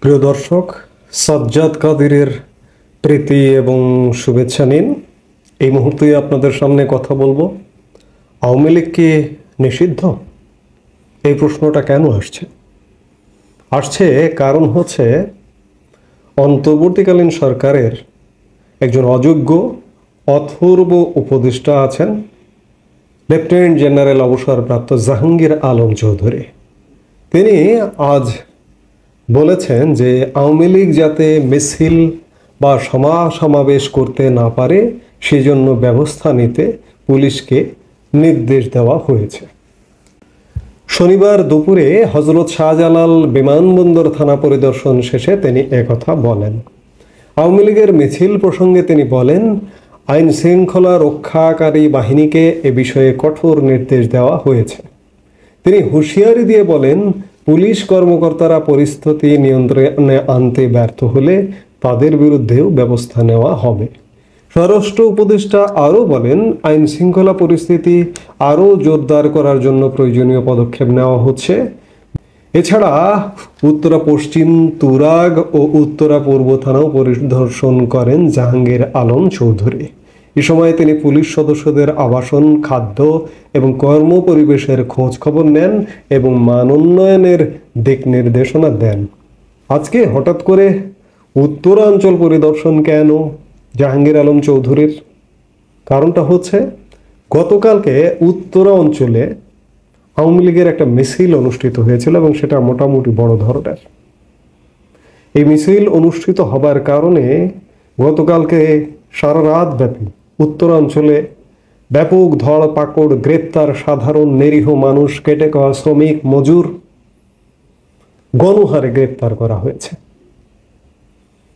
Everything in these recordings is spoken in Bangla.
প্রিয় দর্শক, সাজ্জাদ কাদিরের প্রীতি এবং শুভেচ্ছা নিন। এই মুহূর্তে আপনাদের সামনে কথা বলবো, আওয়ামী লীগ কি নিষিদ্ধ? এই প্রশ্নটা কেন আসছে কারণ হচ্ছে অন্তর্বর্তীকালীন সরকারের একজন অযোগ্য অথর্ব উপদেষ্টা আছেন, লেফটেন্যান্ট জেনারেল অবসরপ্রাপ্ত জাহাঙ্গীর আলম চৌধুরী। তিনি আজ বলেছেন যে আওয়ামী লীগ যাতে মিছিল বা সমাবেশ করতে না পারে সেজন্য ব্যবস্থা নিতে পুলিশকে নির্দেশ দেওয়া হয়েছে। শনিবার দুপুরে হযরত শাহজালাল বিমানবন্দর থানা পরিদর্শন শেষে তিনি একথা বলেন। আওয়ামী লীগের মিছিল প্রসঙ্গে তিনি বলেন, আইন শৃঙ্খলা রক্ষাকারী বাহিনীকে এ বিষয়ে কঠোর নির্দেশ দেওয়া হয়েছে। তিনি হুঁশিয়ারি দিয়ে বলেন, পুলিশ কর্মকর্তারা পরিস্থিতি নিয়ন্ত্রণে আনতে ব্যর্থ হলে তাদের বিরুদ্ধেও ব্যবস্থা নেওয়া হবে। স্বরাষ্ট্র উপদেষ্টা আরও বলেন, আইন শৃঙ্খলা পরিস্থিতি আরও জোরদার করার জন্য প্রয়োজনীয় পদক্ষেপ নেওয়া হচ্ছে। এছাড়া উত্তরা পশ্চিম, তুরাগ ও উত্তরা পূর্ব থানাও পরিদর্শন করেন জাহাঙ্গীর আলম চৌধুরী। এ সময় তিনি পুলিশ সদস্যদের আবাসন, খাদ্য এবং কর্ম পরিবেশের খোঁজ খবর নেন এবং মান উন্নয়নের দিক নির্দেশনা দেন। আজকে হঠাৎ করে উত্তরাঞ্চল পরিদর্শন কেন জাহাঙ্গীর আলম চৌধুরীর? কারণটা হচ্ছে গতকালকে উত্তরা অঞ্চলে আওয়ামী লীগের একটা মিছিল অনুষ্ঠিত হয়েছিল এবং সেটা মোটামুটি বড় ধরনের। এই মিছিল অনুষ্ঠিত হবার কারণে গতকালকে সারা রাত ব্যাপী উত্তরাঞ্চলে ব্যাপক ধরপাকড়, গ্রেপ্তার সাধারণ নিরীহ মানুষ, কেটে খাওয়া শ্রমিক, মজুর গণহারে গ্রেপ্তার করা হয়েছে।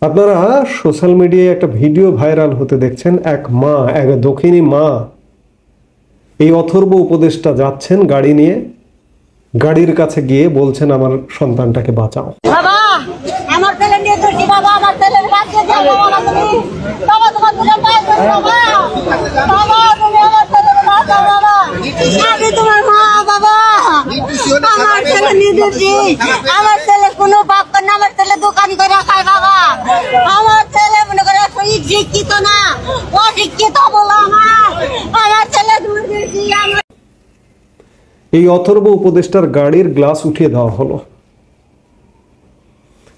আপনারা সোশ্যাল মিডিয়ায় একটা ভিডিও ভাইরাল হতে দেখছেন, এক দক্ষিণী মা এই অথর্ব উপদেষ্টা যাচ্ছেন গাড়ি নিয়ে, গাড়ির কাছে গিয়ে বলছেন, আমার সন্তানটাকে বাঁচাও। বাবা আমার ছেলে নিয়ে তো বাবা আমার ছেলের কাছে যাও বাবা, তুমি বাবা তোমার ছেলে বাঁচাও বাবা, বাবা তুমি আমার ছেলের বাঁচাও বাবা, আমি তোমার মা বাবা, আমার ছেলে নির্দোষী, আমার ছেলে কোনো পাপ করে না, আমার ছেলে দোকান করে খায় বাবা, আমার ছেলে মনে করে শিক্ষিত না, অশিক্ষিত বলো আমার ছেলে নির্দোষী। এই অথর্ব উপদেষ্টার গাড়ির গ্লাস উঠিয়ে দেওয়া হলো।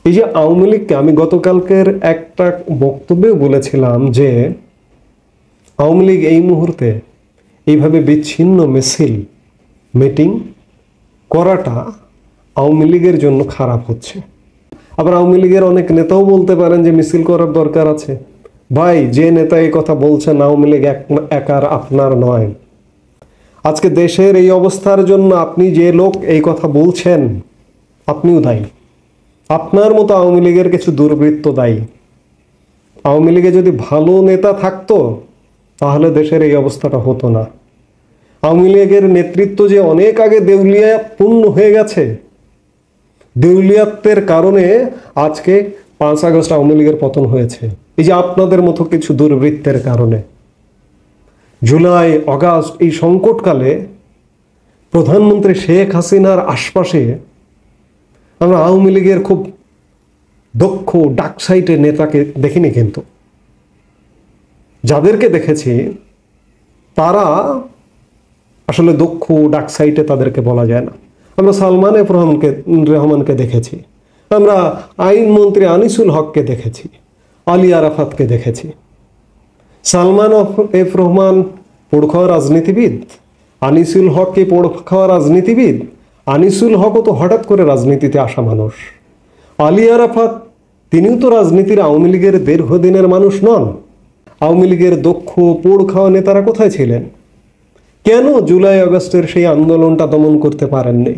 এই যে আওয়ামী লীগকে আমি গতকালকের একটা বক্তব্যে বলেছিলাম যে আওয়ামী লীগ এই মুহূর্তে এইভাবে বিচ্ছিন্ন মিটিং করাটা আওয়ামী লীগের জন্য খারাপ হচ্ছে। আবার আওয়ামী লীগের অনেক নেতাও বলতে পারেন যে মিছিল করার দরকার আছে। ভাই, যে নেতা এই কথা বলছেন আওয়ামী লীগ একার আপনার নয়। আজকে দেশের এই অবস্থার জন্য আপনি যে লোক এই কথা বলছেন আপনিও দায়ী। আপনার মতো আওয়ামী লীগের কিছু দুর্বৃত্ত দায়ী। আওয়ামী লীগে যদি ভালো নেতা থাকতো তাহলে দেশের এই অবস্থাটা হতো না। আওয়ামী লীগের নেতৃত্ব যে অনেক আগে দেউলিয়া পূর্ণ হয়ে গেছে, দেউলিয়াত্বের কারণে আজকে 5 আগস্ট আওয়ামী লীগের পতন হয়েছে এই যে আপনাদের মতো কিছু দুর্বৃত্তের কারণে। জুলাই, আগস্ট এই সংকটকালে প্রধানমন্ত্রী শেখ হাসিনার আশপাশে আমরা আওয়ামী লীগের খুব দক্ষ ডাকসাইটের নেতাকে দেখিনি, কিন্তু যাদেরকে দেখেছি তারা আসলে দক্ষ ডাকসাইটে তাদেরকে বলা যায় না। আমরা সালমান এফ রহমানকে দেখেছি, আমরা আইনমন্ত্রী আনিসুল হককে দেখেছি, আলী আরাফাতকে দেখেছি। সালমান এফ রহমান পোড় খাওয়া রাজনীতিবিদ, আনিসুল হক কি পোড় খাওয়া রাজনীতিবিদ? আনিসুল হকও তো হঠাৎ করে রাজনীতিতে আসা মানুষ। আলী আরাফাত তিনিও তো রাজনীতির আওয়ামী লীগের দীর্ঘদিনের মানুষ নন। আওয়ামী লীগের দক্ষ পোড় খাওয়া নেতারা কোথায় ছিলেন? কেন জুলাই আগস্টের সেই আন্দোলনটা দমন করতে পারেননি?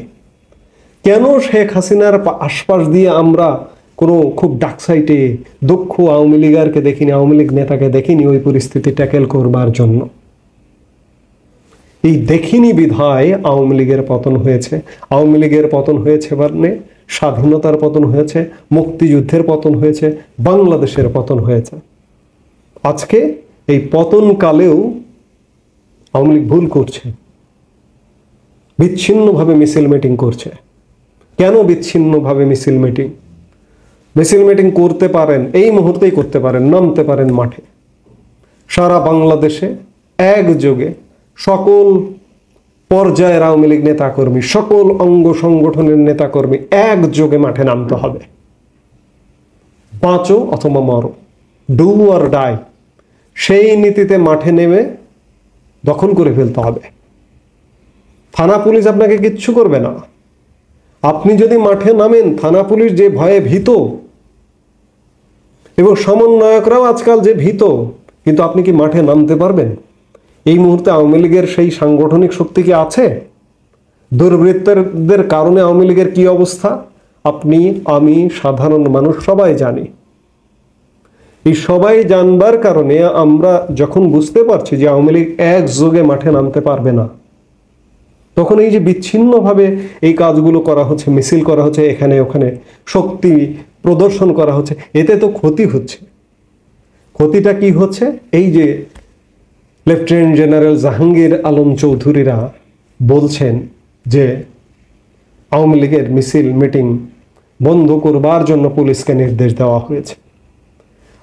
কেন শেখ হাসিনার আশপাশ দিয়ে আমরা কোনো খুব ডাকসাইটে দক্ষ আওয়ামী লীগারকে দেখিনি, আওয়ামী লীগ নেতাকে দেখিনি ওই পরিস্থিতি ট্যাকেল করবার জন্য? এই দেখিনি বিধায় আওয়ামী লীগের পতন হয়েছে। আওয়ামী লীগের পতন হয়েছে মানে স্বাধীনতার পতন হয়েছে, মুক্তিযুদ্ধের পতন হয়েছে, বাংলাদেশের পতন হয়েছে। আজকে এই পতনকালেও আওয়ামী লীগ ভুল করছে, বিচ্ছিন্নভাবে মিছিল মিটিং করছে। কেন বিচ্ছিন্নভাবে মিছিল মিটিং? মিছিল মিটিং করতে পারেন, এই মুহূর্তেই করতে পারেন, নামতে পারেন মাঠে। সারা বাংলাদেশে একযোগে সকল পর্যায়ের আওয়ামী লীগ নেতাকর্মী, সকল অঙ্গ সংগঠনের নেতাকর্মী একযোগে মাঠে নামতে হবে। বাঁচো অথবা মরো, ডু অর ডাই, সেই নীতিতে মাঠে নেমে দখল করে ফেলতে হবে। থানা পুলিশ আপনাকে কিচ্ছু করবে না। আপনি যদি মাঠে নামেন, থানা পুলিশ যে ভয়ে ভীত এবং সমন্বয়করাও আজকাল যে ভীত, কিন্তু আপনি কি মাঠে নামতে পারবেন? এই মুহূর্তে আওয়ামী লীগের সেই সাংগঠনিক শক্তি কি আছে? দুর্বৃত্তদের কারণে আওয়ামী লীগের কি অবস্থা আপনি, আমি, সাধারণ মানুষ সবাই জানি। এই সবাই জানবার কারণে আমরা যখন বুঝতে পারছি যে আওয়ামী লীগ একযোগে মাঠে নামতে পারবে না, তখন এই যে বিচ্ছিন্নভাবে এই কাজগুলো করা হচ্ছে, মিছিল করা হচ্ছে, এখানে ওখানে শক্তি প্রদর্শন করা হচ্ছে, এতে তো ক্ষতি হচ্ছে। ক্ষতিটা কি হচ্ছে? এই যে লেফটেন্যান্ট জেনারেল জাহাঙ্গীর আলম চৌধুরীরা বলছেন যে আওয়ামী লীগের মিছিল মিটিং বন্ধ করবার জন্য পুলিশকে নির্দেশ দেওয়া হয়েছে।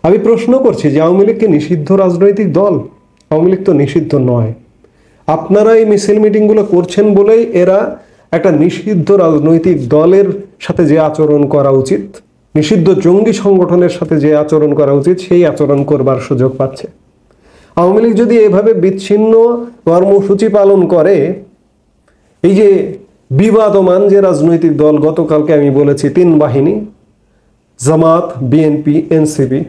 আমি প্রশ্ন করছি যে আওয়ামী লীগ কি নিষিদ্ধ রাজনৈতিক দল? আওয়ামী লীগ তো নিষিদ্ধ নয়। আপনারা এই মিছিল মিটিংগুলো করছেন বলেই এরা একটা নিষিদ্ধ রাজনৈতিক দলের সাথে যে আচরণ করা উচিত, নিষিদ্ধ জঙ্গি সংগঠনের সাথে যে আচরণ করা উচিত, সেই আচরণ করবার সুযোগ পাচ্ছে। আওয়ামী লীগ যদি এভাবে বিচ্ছিন্ন কর্মসূচি পালন করে, এই যে বিবাদমান যে রাজনৈতিক দল, গতকালকে আমি বলেছি 3 বাহিনী, জামাত, বিএনপি, এনসিপি,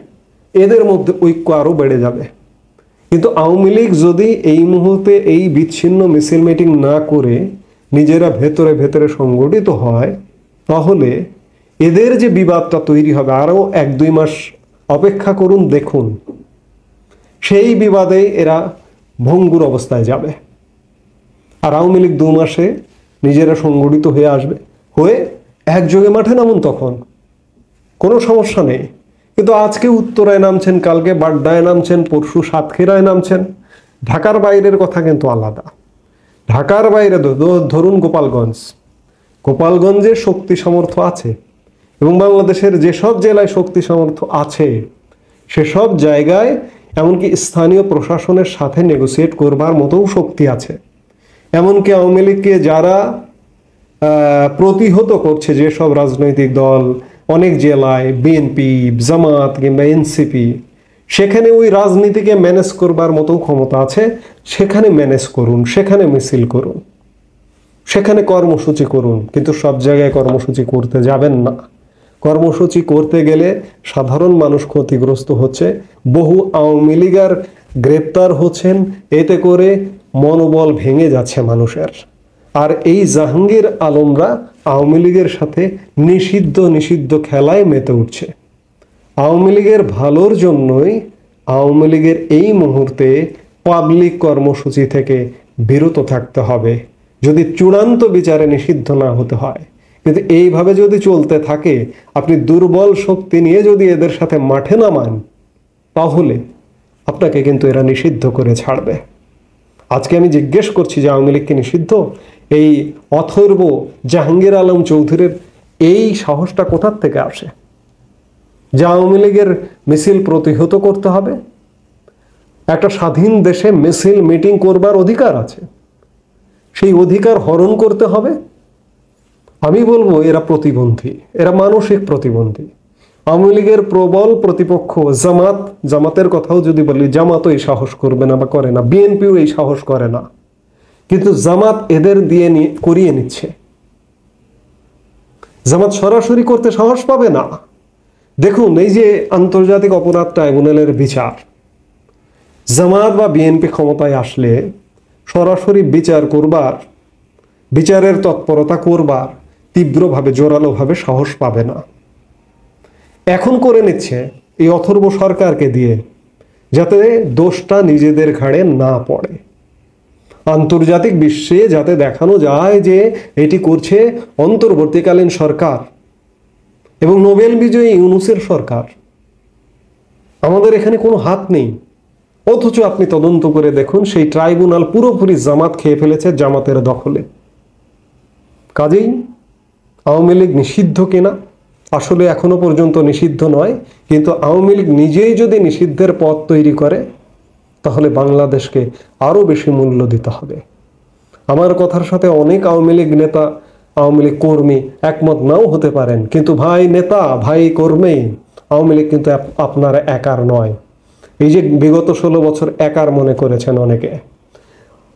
এদের মধ্যে ঐক্য আরো বেড়ে যাবে। কিন্তু আওয়ামী লীগ যদি এই মুহূর্তে এই বিচ্ছিন্ন মিছিল মিটিং না করে নিজেরা ভেতরে ভেতরে সংগঠিত হয়, তাহলে এদের যে বিবাদটা তৈরি হবে, আরো 1-2 মাস অপেক্ষা করুন, দেখুন সেই বিবাদে এরা ভঙ্গুর অবস্থায় যাবে। আর আওয়ামী লীগ 2 মাসে নিজেরা সংগঠিত হয়ে আসবে, হয়ে একযোগে মাঠে নামুন, তখন কোনো সমস্যা নেই। কিন্তু আজকে উত্তরায় নামছেন, কালকে বাড্ডায় নামছেন, পরশু সাতক্ষীরায় নামছেন। ঢাকার বাইরের কথা কিন্তু আলাদা। ঢাকার বাইরে ধরুন গোপালগঞ্জে শক্তি সামর্থ্য আছে, এবং বাংলাদেশের যেসব জেলায় শক্তি সামর্থ্য আছে সেসব জায়গায় এমনকি স্থানীয় প্রশাসনের সাথে নেগোসিয়েট করবার মতোও শক্তি আছে। এমনকি আওয়ামী লীগকে যারা প্রতিহত করছে, যেসব রাজনৈতিক দল অনেক জেলায়, বিএনপি, জামাত কিংবা এনসিপি, সেখানে ওই রাজনীতিকে ম্যানেজ করবার মতো ক্ষমতা আছে। সেখানে ম্যানেজ করুন, সেখানে মিছিল করুন, সেখানে কর্মসূচি করুন, কিন্তু সব জায়গায় কর্মসূচি করতে যাবেন না। কর্মসূচি করতে গেলে সাধারণ মানুষ ক্ষতিগ্রস্ত হচ্ছে, বহু আওয়ামী লীগার গ্রেপ্তার হচ্ছেন, এতে করে মনোবল ভেঙে যাচ্ছে মানুষের। আর এই জাহাঙ্গীর আলমরা আওয়ামী লীগের সাথে নিষিদ্ধ খেলায় মেতে উঠছে। আওয়ামী লীগের ভালোর জন্যই আওয়ামী লীগের এই মুহূর্তে পাবলিক কর্মসূচি থেকে বিরত থাকতে হবে, যদি চূড়ান্ত বিচারে নিষিদ্ধ না হতে হয়। কিন্তু এইভাবে যদি চলতে থাকে, আপনি দুর্বল শক্তি নিয়ে যদি এদের সাথে মাঠে নামান, তাহলে আপনাকে কিন্তু এরা নিষিদ্ধ করে ছাড়বে। আজকে আমি জিজ্ঞেস করছি যে আওয়ামী লীগ কি নিষিদ্ধ? এই অথর্ব জাহাঙ্গীর আলম চৌধুরীর এই সাহসটা কোথার থেকে আসে যে আওয়ামী লীগের মিছিল প্রতিহত করতে হবে? একটা স্বাধীন দেশে মিছিল মিটিং করবার অধিকার আছে, সেই অধিকার হরণ করতে হবে। আমি বলবো এরা প্রতিবন্ধী, এরা মানসিক প্রতিবন্ধী। আওয়ামী লীগের প্রবল প্রতিপক্ষ জামাতের কথাও যদি বলি, জামাতও এই সাহস করবে না বা করে না, বিএনপিও এই সাহস করে না, কিন্তু জামাত এদের দিয়ে করিয়ে নিচ্ছে। জামাত সরাসরি করতে সাহস পাবে না। দেখুন, এই যে আন্তর্জাতিক অপরাধ ট্রাইব্যুনালের বিচার, জামাত বা বিএনপি ক্ষমতায় আসলে সরাসরি বিচার করবার, বিচারের তৎপরতা করবার তীব্রভাবে, জোরালোভাবে সাহস পাবে না। এখন করে নিচ্ছে এই অথর্ব সরকারকে দিয়ে, যাতে দোষটা নিজেদের ঘাড়ে না পড়ে। আন্তর্জাতিক বিশ্বে যাতে দেখানো যায় যে এটি করছে অন্তর্বর্তীকালীন সরকার এবং নোবেল বিজয়ী ইউনূসের সরকার। আমাদের এখানে কোনো হাত নেই। অথচ আপনি তদন্ত করে দেখুন, সেই ট্রাইব্যুনাল পুরোপুরি জামাত খেয়ে ফেলেছে, জামাতের দখলে। কাজেই আওয়ামী লীগ নিষিদ্ধ কিনা আসলে এখনো পর্যন্ত নিষিদ্ধ নয়, কিন্তু আওয়ামী লীগ নিজেই যদি নিষিদ্ধের পথ তৈরি করে তাহলে বাংলাদেশকে আরো বেশি মূল্য দিতে হবে। আমার কথার সাথে অনেক আওয়ামী লীগ নেতা, আওয়ামী লীগ কর্মী একমত নাও হতে পারেন, কিন্তু ভাই নেতা, ভাই কর্মী, আওয়ামী লীগ কিন্তু আপনার একার নয়। এই যে বিগত 16 বছর একার মনে করেছেন অনেকে,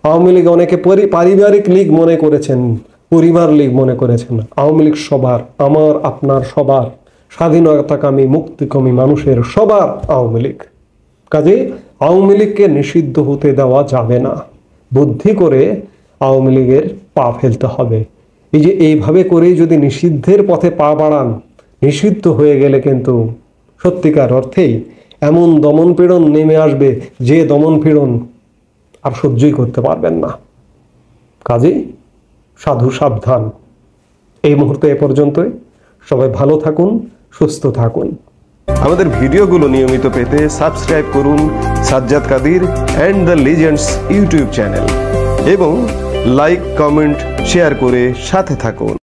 আওয়ামী লীগ অনেকে পারিবারিক লীগ মনে করেছেন, পরিবার লীগ মনে করেছেন। আওয়ামী লীগ সবার, আমার আপনার সবার, স্বাধীনতাকামী মুক্তিকামী মানুষের সবার আওয়ামী লীগ। কাজে আওয়ামী লীগকে নিষিদ্ধ হতে দেওয়া যাবে না। বুদ্ধি করে আওয়ামী লীগের পা ফেলতে হবে। এই যে এইভাবে করেই যদি নিষিদ্ধের পথে পা বাড়ান, নিষিদ্ধ হয়ে গেলে কিন্তু সত্যিকার অর্থেই এমন দমনপীড়ন নেমে আসবে যে দমনপীড়ন আর সহ্যই করতে পারবেন না। কাজেই সাধু সাবধান। এই মুহূর্তে এ পর্যন্তই। সবাই ভালো থাকুন, সুস্থ থাকুন। আমাদের ভিডিওগুলো নিয়মিত পেতে সাবস্ক্রাইব করুন Sajjad Kadir and the legends YouTube channel এবং লাইক, কমেন্ট, শেয়ার করে সাথে থাকুন।